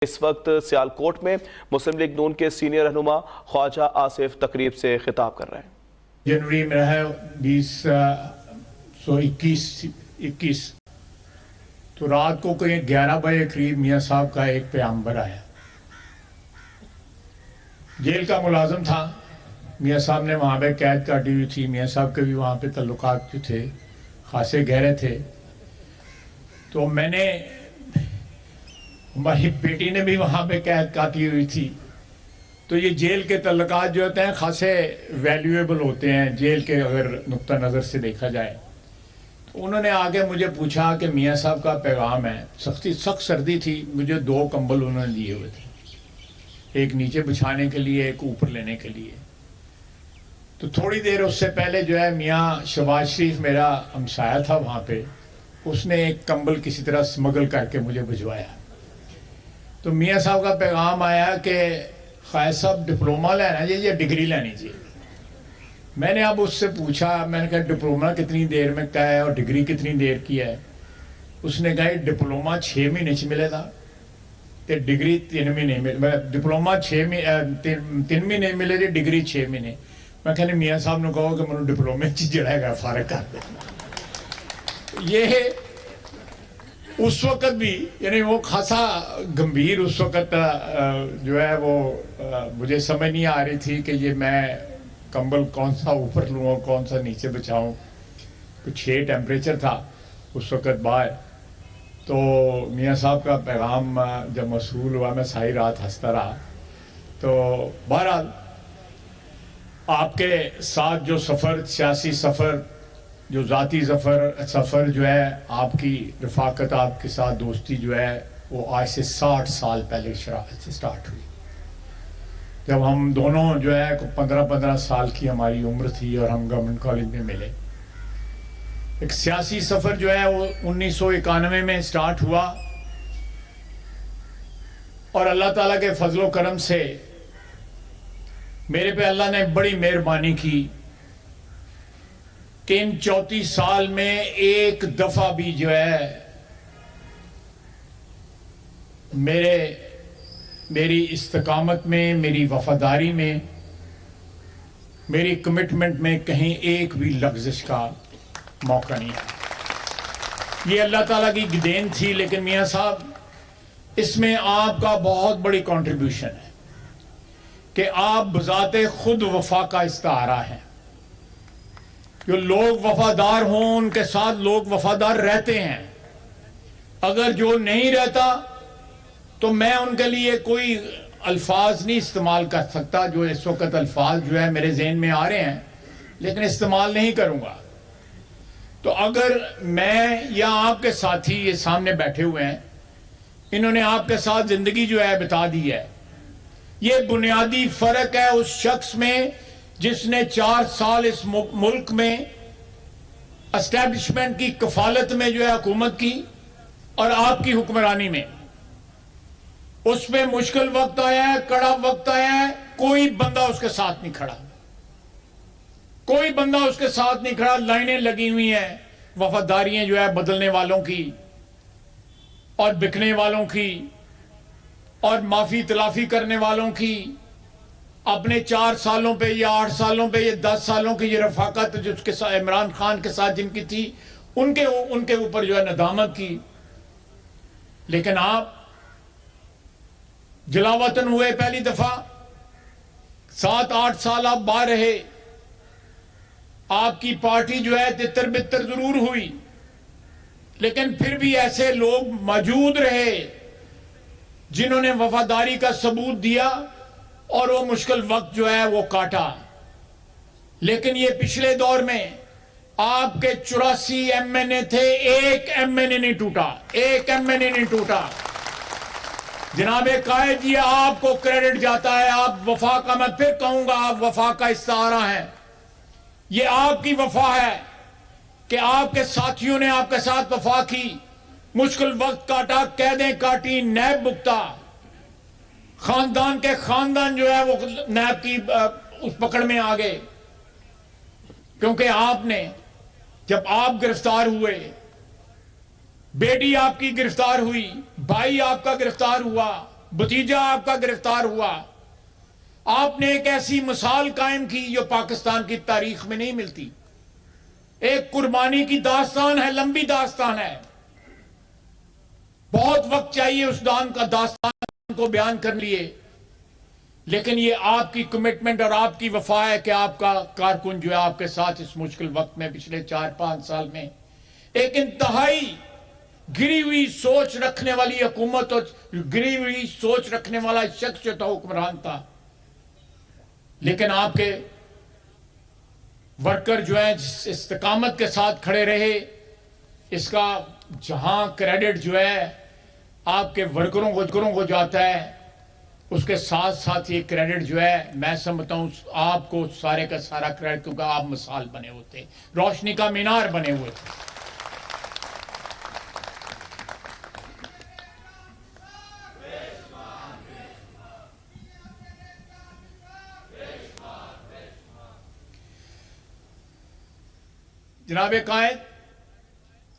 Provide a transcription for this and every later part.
इस वक्त सियालकोट में मुस्लिम लीग नून के सीनियर रहनुमा ख्वाजा आसिफ तकरीब से खिताब कर रहे हैं। जनवरी में है 2021 तो रात को कोई 11 बजे करीब मियाँ साहब का एक पैगंबर आया। जेल का मुलाजिम था। मियाँ साहब ने वहाँ पे कैद काटी हुई थी। मियाँ साहब के भी वहाँ पे तल्लुकात जो थे खासे गहरे थे। तो मैंने, हमारी बेटी ने भी वहाँ पे कैद काटी हुई थी। तो ये जेल के तल्लुकात जो होते हैं खासे वैल्यूएबल होते हैं जेल के, अगर नुक्ता नज़र से देखा जाए। तो उन्होंने आगे मुझे पूछा कि मियाँ साहब का पैगाम है। सख्त सर्दी थी, मुझे 2 कंबल उन्होंने दिए हुए थे, एक नीचे बिछाने के लिए, एक ऊपर लेने के लिए। तो थोड़ी देर उससे पहले जो है मियाँ शहबाज शरीफ मेरा हमसाया था वहाँ पे, उसने एक कंबल किसी तरह स्मगल करके मुझे भिजवाया। तो मियाँ साहब का पैगाम आया कि ख्वाजा साहब डिप्लोमा लेना चाहिए या डिग्री लेनी चाहिए। मैंने अब उससे पूछा, मैंने कहा डिप्लोमा कितनी देर में का है और डिग्री कितनी देर की है। उसने कहा डिप्लोमा 6 महीने च मिलेगा तो डिग्री 3 महीने मिले। डिप्लोमा 3 महीने मिले तो डिग्री 6 महीने। मैं कहने मियाँ साहब ने कहो कि मैं डिप्लोमे च जड़ा है फारग कर दे। ये उस वक़्त भी, यानी वो खासा गंभीर उस वक़्त जो है वो मुझे समझ नहीं आ रही थी कि ये मैं कंबल कौन सा ऊपर लूँ और कौन सा नीचे बिछाऊँ। कुछ 6 टेम्परेचर था उस वक़्त बाहर। तो मियाँ साहब का पैगाम जब मौसूल हुआ, मैं सारी रात हंसता रहा। तो बहरहाल आपके साथ जो सफ़र, सियासी सफ़र, जो ज़ाती सफ़र जो है, आपकी रफ़ाकत, आपके साथ दोस्ती जो है, वो आज से 60 साल पहले स्टार्ट हुई, जब हम दोनों जो है 15-15 साल की हमारी उम्र थी और हम गवर्नमेंट कॉलेज में मिले। एक सियासी सफ़र जो है वो 1991 में स्टार्ट हुआ और अल्लाह ताला के फजलो करम से मेरे पे अल्लाह ने बड़ी मेहरबानी की कि इन 34 साल में एक दफा भी जो है मेरी इस्तकामत में, मेरी वफादारी में, मेरी कमिटमेंट में कहीं एक भी लफ्ज़िश का मौका नहीं आया। ये अल्लाह ताला की देन थी। लेकिन मियाँ साहब, इसमें आपका बहुत बड़ी कंट्रीब्यूशन है कि आप बजाते खुद वफा का इस्तारा है। जो लोग वफादार हों उनके साथ लोग वफादार रहते हैं। अगर जो नहीं रहता तो मैं उनके लिए कोई अल्फाज नहीं इस्तेमाल कर सकता। जो इस वक्त अल्फाज जो है मेरे जहन में आ रहे हैं, लेकिन इस्तेमाल नहीं करूंगा। तो अगर मैं या आपके साथी ये सामने बैठे हुए हैं, इन्होंने आपके साथ जिंदगी जो है बिता दी है, ये बुनियादी फर्क है उस शख्स में जिसने 4 साल इस मुल्क में एस्टैब्लिशमेंट की कफालत में जो है हुकूमत की, और आपकी हुक्मरानी में। उसमें मुश्किल वक्त आया है, कड़ा वक्त आया है, कोई बंदा उसके साथ नहीं खड़ा, कोई बंदा उसके साथ नहीं खड़ा। लाइनें लगी हुई हैं वफादारियां जो है बदलने वालों की और बिकने वालों की और माफी तलाफी करने वालों की। अपने 4 सालों पे या 8 सालों पे या 10 सालों की ये रफाकत जो उसके साथ इमरान खान के साथ जिनकी थी, उनके ऊपर जो है नदामत की। लेकिन आप जलावतन हुए पहली दफा, 7-8 साल आप बाहर रहे। आपकी पार्टी जो है तितर बितर जरूर हुई, लेकिन फिर भी ऐसे लोग मौजूद रहे जिन्होंने वफादारी का सबूत दिया और वो मुश्किल वक्त जो है वो काटा। लेकिन ये पिछले दौर में आपके 84 एमएनए थे, एक एमएनए नहीं टूटा, एक एमएनए नहीं टूटा। जनाबे कायद, ये आपको क्रेडिट जाता है। आप वफा का, मैं फिर कहूंगा, आप वफा का इस्तारा है। ये आपकी वफा है कि आपके साथियों ने आपके साथ वफा की, मुश्किल वक्त काटा, कैदें काटी, नैब भुगता। खानदान के खानदान जो है वो नैब की उस पकड़ में आ गए, क्योंकि आपने, जब आप गिरफ्तार हुए, बेटी आपकी गिरफ्तार हुई, भाई आपका गिरफ्तार हुआ, भतीजा आपका गिरफ्तार हुआ। आपने एक ऐसी मिसाल कायम की जो पाकिस्तान की तारीख में नहीं मिलती। एक कुर्बानी की दास्तान है, लंबी दास्तान है, बहुत वक्त चाहिए उस दास्तान को बयान करने लिए, लेकिन ये आपकी कमिटमेंट और आपकी वफा है कि आपका कारकुन जो है आपके साथ इस मुश्किल वक्त में पिछले 4-5 साल में एक इंतहाई गिरी हुई सोच रखने वाली हुकूमत और गिरी हुई सोच रखने वाला शख्स जो था, हुक्मरान था, लेकिन आपके वर्कर जो है जिस इस्तिकामत के साथ खड़े रहे, इसका जहां क्रेडिट जो है आपके वर्करों को जाता है, उसके साथ साथ ये क्रेडिट जो है मैं समझता हूं आपको सारे का सारा क्रेडिट, क्योंकि आप मिसाल बने होते, रोशनी का मीनार बने हुए थे। जनाब कायद,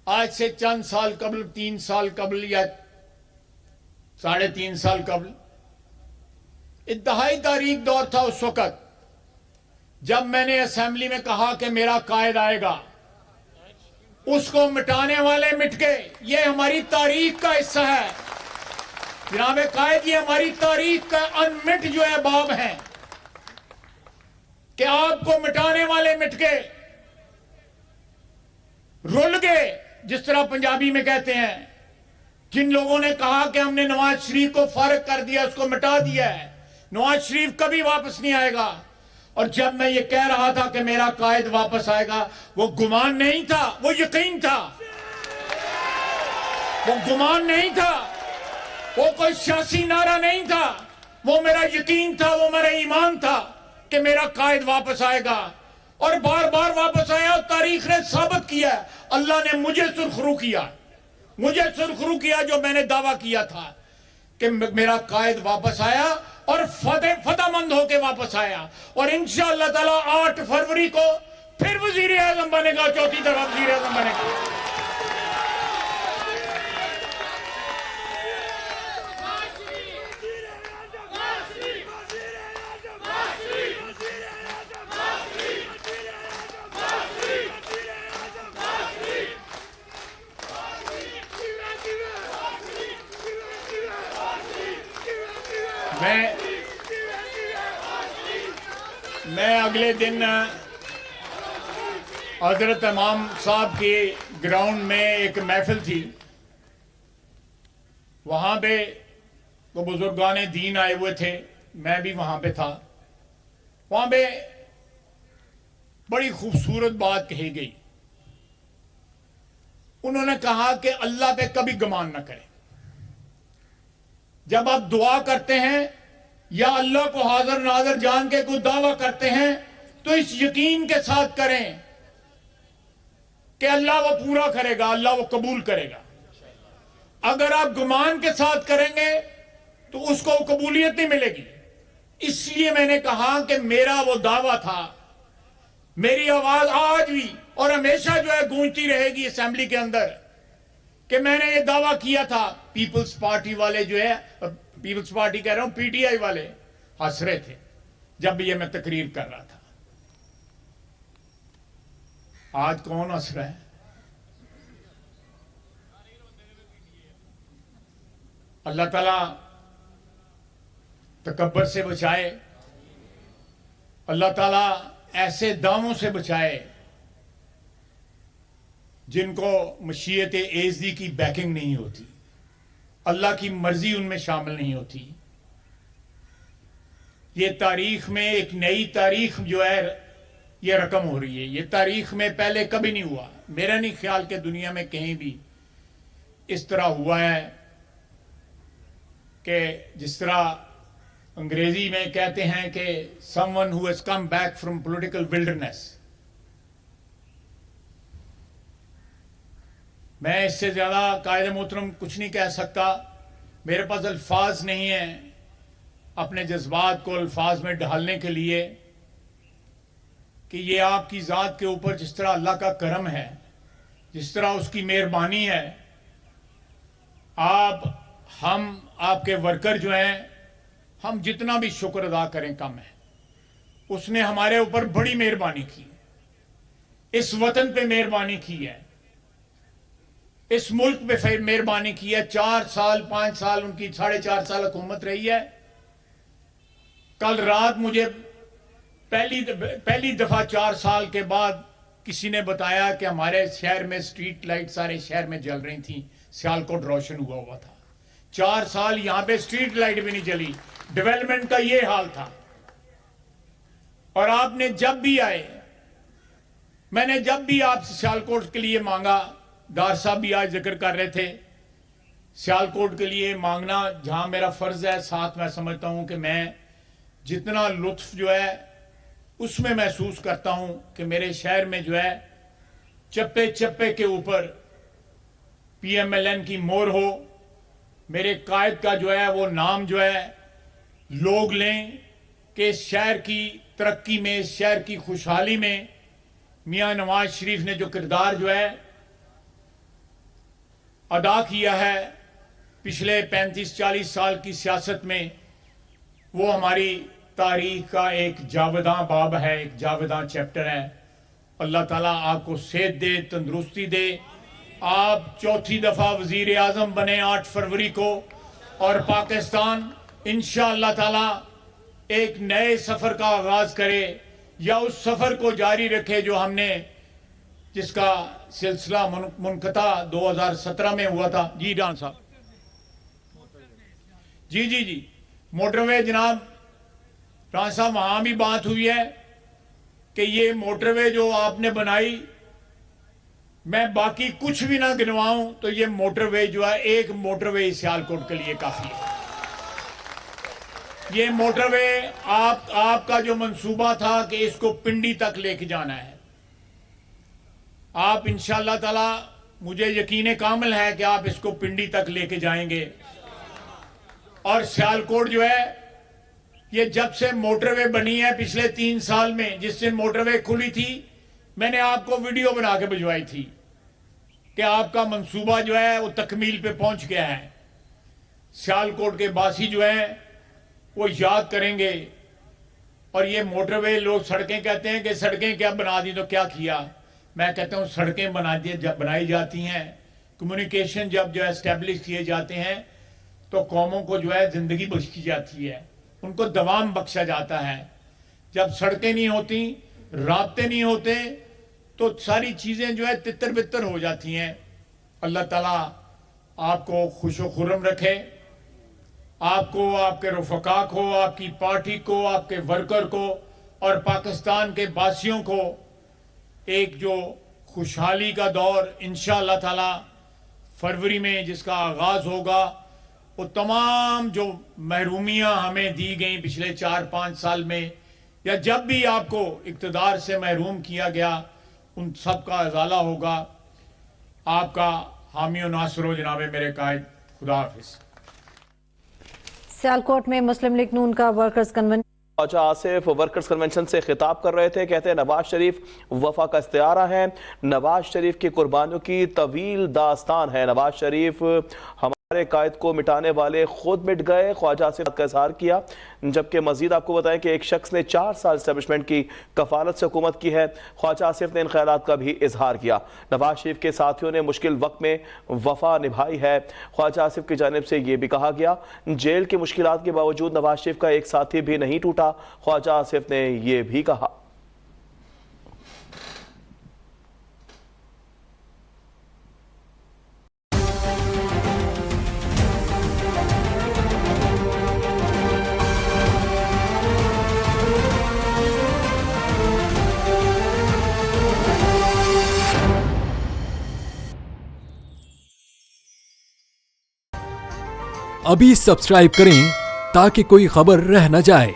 आज से चंद साल कबल, 3 साल कबल या 3.5 साल कबल इंतहाई तारीख दौर था उस वक्त जब मैंने असेंबली में कहा कि मेरा कायद आएगा, उसको मिटाने वाले मिट गए। ये हमारी तारीख का हिस्सा है जनाब कायद, ये हमारी तारीख का अनमिट जो है बाब है कि आपको मिटाने वाले मिट गए, रुल गए, जिस तरह पंजाबी में कहते हैं। जिन लोगों ने कहा कि हमने नवाज शरीफ को फारिग कर दिया, उसको मिटा दिया है, नवाज शरीफ कभी वापस नहीं आएगा। और जब मैं ये कह रहा था कि मेरा कायद वापस आएगा, वो गुमान नहीं था, वो यकीन था। वो गुमान नहीं था, वो कोई सियासी नारा नहीं था, वो मेरा यकीन था, वो मेरा ईमान था कि मेरा कायद वापस आएगा। और बार बार वापस आया और तारीख ने साबित किया, अल्लाह ने मुझे सुरखरू किया जो मैंने दावा किया था कि मेरा कायद वापस आया और फतेहमंद होके वापस आया। और इंशाअल्लाह ताला 8 फरवरी को फिर वजीर आजम बनेगा, चौथी दफा वजीर आजम बनेगा। मैं अगले दिन हजरत इमाम साहब के ग्राउंड में एक महफिल थी, वहां पे वो बुजुर्गान दीन आए हुए थे, मैं भी वहां पे था। वहां पे बड़ी खूबसूरत बात कही गई। उन्होंने कहा कि अल्लाह पे कभी गुमान न करें। जब आप दुआ करते हैं या अल्लाह को हाजिर नाज़िर जान के कोई दावा करते हैं, तो इस यकीन के साथ करें कि अल्लाह वो पूरा करेगा, अल्लाह वो कबूल करेगा। अगर आप गुमान के साथ करेंगे तो उसको कबूलियत नहीं मिलेगी। इसलिए मैंने कहा कि मेरा वो दावा था, मेरी आवाज आज भी और हमेशा जो है गूंजती रहेगी असेंबली के अंदर, कि मैंने ये दावा किया था। पीपल्स पार्टी वाले जो है, पीपल्स पार्टी कह रहा हूं, पीटीआई वाले हंस रहे थे जब भी ये मैं तकरीर कर रहा था। आज कौन हंस रहा है? अल्लाह ताला तकब्बर से बचाए, अल्लाह ताला ऐसे दावों से बचाए जिनको मशीयत एज़दी की बैकिंग नहीं होती, अल्लाह की मर्जी उनमें शामिल नहीं होती। ये तारीख में एक नई तारीख जो है ये रकम हो रही है। ये तारीख में पहले कभी नहीं हुआ। मेरा नहीं ख्याल कि दुनिया में कहीं भी इस तरह हुआ है कि जिस तरह अंग्रेजी में कहते हैं कि someone who has come back from political wilderness. मैं इससे ज्यादा कायदे मोहतरम कुछ नहीं कह सकता। मेरे पास अल्फाज नहीं है अपने जज्बात को अल्फाज में ढालने के लिए कि ये आपकी ज़ात के ऊपर जिस तरह अल्लाह का करम है, जिस तरह उसकी मेहरबानी है, आप हम आपके वर्कर जो हैं, हम जितना भी शुक्र अदा करें कम है। उसने हमारे ऊपर बड़ी मेहरबानी की, इस वतन पे मेहरबानी की है, इस मुल्क पे मेहरबानी की है। 4 साल 5 साल उनकी 4.5 साल हुकूमत रही है। कल रात मुझे पहली दफा 4 साल के बाद किसी ने बताया कि हमारे शहर में स्ट्रीट लाइट सारे शहर में जल रही थी, सियालकोट रोशन हुआ था। 4 साल यहां पे स्ट्रीट लाइट भी नहीं जली। डेवलपमेंट का ये हाल था। और आपने जब भी आए, मैंने जब भी आपसे सियालकोट के लिए मांगा, दार साहब भी आज जिक्र कर रहे थे, सियालकोट के लिए मांगना जहां मेरा फर्ज है, साथ मैं समझता हूं कि मैं जितना लुत्फ जो है उसमें महसूस करता हूं कि मेरे शहर में जो है चप्पे चप्पे के ऊपर PMLN की मोहर हो, मेरे कायद का जो है वो नाम जो है लोग लें कि शहर की तरक्की में, शहर की खुशहाली में मियां नवाज शरीफ ने जो किरदार जो है अदा किया है पिछले 35-40 साल की सियासत में, वो हमारी तारीख का एक जावेदां बाब है, एक जावेदां चैप्टर है। अल्लाह ताला आपको सेहत दे, तंदुरुस्ती दे। आप चौथी दफा वजीर आजम बने 8 फरवरी को, और पाकिस्तान इंशाअल्लाह ताला एक नए सफर का आगाज करे, या उस सफर को जारी रखे जो हमने, जिसका सिलसिला मुनक़ता 2017 में हुआ था। जी डान साहब, जी मोटरवे जनाब रान साहब, वहां भी बात हुई है कि ये मोटरवे जो आपने बनाई, मैं बाकी कुछ भी ना गिनवाऊं तो ये मोटरवे जो है, एक मोटरवे सियालकोट के लिए काफी है। ये मोटरवे आपका जो मंसूबा था कि इसको पिंडी तक लेके जाना है, आप इंशाअल्लाह ताला, मुझे यकीन कामिल है कि आप इसको पिंडी तक लेके जाएंगे। और सियालकोट जो है, ये जब से मोटरवे बनी है पिछले 3 साल में, जिस दिन मोटरवे खुली थी, मैंने आपको वीडियो बना के भिजवाई थी कि आपका मंसूबा जो है वो तकमील पे पहुंच गया है। सियालकोट के बासी जो है वो याद करेंगे। और ये मोटरवे, लोग सड़कें कहते हैं कि सड़कें क्या बना दी तो क्या किया। मैं कहता हूं सड़कें बनाई जाती हैं, कम्युनिकेशन जब जो है एस्टेब्लिश किए जाते हैं तो कौमों को जो है जिंदगी बख्शी जाती है, उनको दवाम बख्शा जाता है। जब सड़कें नहीं होती, राब्ते नहीं होते, तो सारी चीजें जो है तितर बितर हो जाती हैं। अल्लाह ताला आपको खुशो खुर्रम रखे, आपको, आपके रफ़का को, आपकी पार्टी को, आपके वर्कर को और पाकिस्तान के बासियों को एक जो खुशहाली का दौर इंशाअल्लाह ताला फरवरी में जिसका आगाज होगा, वो तमाम जो महरूमियां हमें दी गई पिछले 4-5 साल में, या जब भी आपको इक़्तिदार से महरूम किया गया, उन सब का इज़ाला होगा। आपका हामी व नासरो जनाबे मेरे कायद। खुदा हाफिज़। सियालकोट में मुस्लिम लीग नून का workers convention, Khawaja Asif workers convention से खिताब कर रहे थे। कहते हैं नवाज शरीफ वफा का इस्तिआरा है, नवाज शरीफ की कुर्बानियों की तवील दास्तान है। नवाज शरीफ हमारे कायद को मिटाने वाले खुद मिट गए, ख्वाजा आसिफ का इजहार किया। जबकि मजीद आपको बताएं कि एक शख्स ने 4 साल एस्टेब्लिशमेंट की कफालत से हुकूमत की है। ख्वाजा आसिफ ने इन ख्यालात का भी इजहार किया। नवाज शरीफ के साथियों ने मुश्किल वक्त में वफा निभाई है। ख्वाजा आसिफ की जानिब से यह भी कहा गया, जेल की मुश्किलात के बावजूद नवाज शरीफ का एक साथी भी नहीं टूटा। ख्वाजा आसिफ ने यह भी कहा, अभी सब्सक्राइब करें ताकि कोई खबर रह न जाए।